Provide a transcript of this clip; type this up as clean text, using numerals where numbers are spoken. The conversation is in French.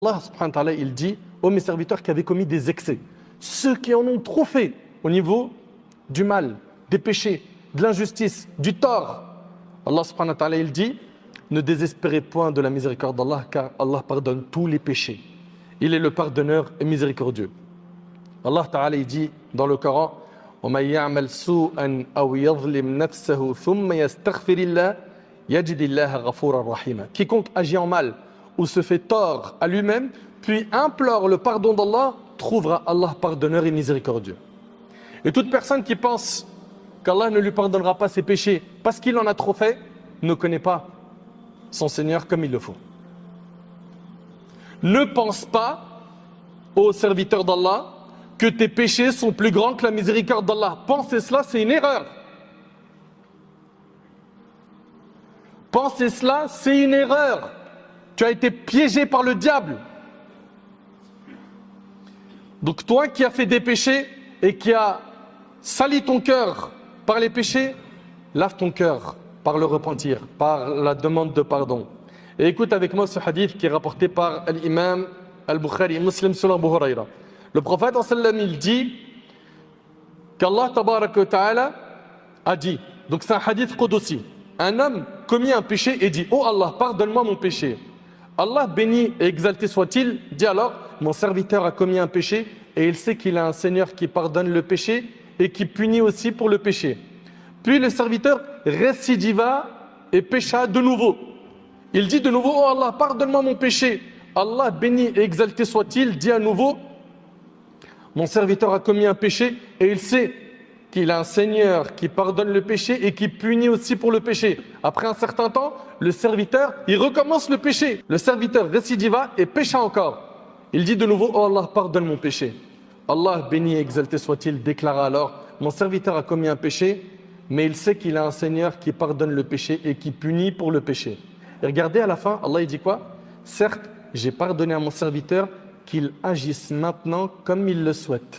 Allah subhanahu wa ta'ala, il dit, ô mes serviteurs qui avaient commis des excès, ceux qui en ont trop fait au niveau du mal, des péchés, de l'injustice, du tort. Allah subhanahu wa ta'ala, il dit, ne désespérez point de la miséricorde d'Allah, car Allah pardonne tous les péchés. Il est le pardonneur et miséricordieux. Allah ta'ala, il dit dans le Coran, وَمَنْ يَعْمَلْ سُوءًا أَوْ يَظْلِمْ نَفْسَهُ ثُمَّ يَسْتَغْفِرِ اللَّهَ يَجِدِ اللَّهَ غَفُورًا رَحِيمًا. Quiconque agit en mal ou se fait tort à lui-même, puis implore le pardon d'Allah, trouvera Allah pardonneur et miséricordieux. Et toute personne qui pense qu'Allah ne lui pardonnera pas ses péchés parce qu'il en a trop fait, ne connaît pas son Seigneur comme il le faut. Ne pense pas, ô serviteur d'Allah, que tes péchés sont plus grands que la miséricorde d'Allah. Penser cela, c'est une erreur. Penser cela, c'est une erreur. Tu as été piégé par le diable. Donc toi qui as fait des péchés et qui as sali ton cœur par les péchés, lave ton cœur par le repentir, par la demande de pardon. Et écoute avec moi ce hadith qui est rapporté par l'imam al-Bukhari et Muslim selon Abu Huraira. Le prophète il dit qu'Allah tabaraka wa ta'ala a dit, donc c'est un hadith qudsi, un homme commis un péché et dit, oh Allah, pardonne-moi mon péché. Allah béni et exalté soit-il, dit alors, mon serviteur a commis un péché et il sait qu'il a un Seigneur qui pardonne le péché et qui punit aussi pour le péché. Puis le serviteur récidiva et pécha de nouveau. Il dit de nouveau, oh Allah, pardonne-moi mon péché. Allah béni et exalté soit-il, dit à nouveau, mon serviteur a commis un péché et il sait qu'il a un Seigneur qui pardonne le péché et qui punit aussi pour le péché. Après un certain temps, le serviteur, il recommence le péché. Le serviteur récidiva et pécha encore. Il dit de nouveau, oh Allah, pardonne mon péché. Allah béni et exalté soit-il, déclara alors, mon serviteur a commis un péché, mais il sait qu'il a un Seigneur qui pardonne le péché et qui punit pour le péché. Et regardez à la fin, Allah il dit quoi? Certes, j'ai pardonné à mon serviteur qu'il agisse maintenant comme il le souhaite.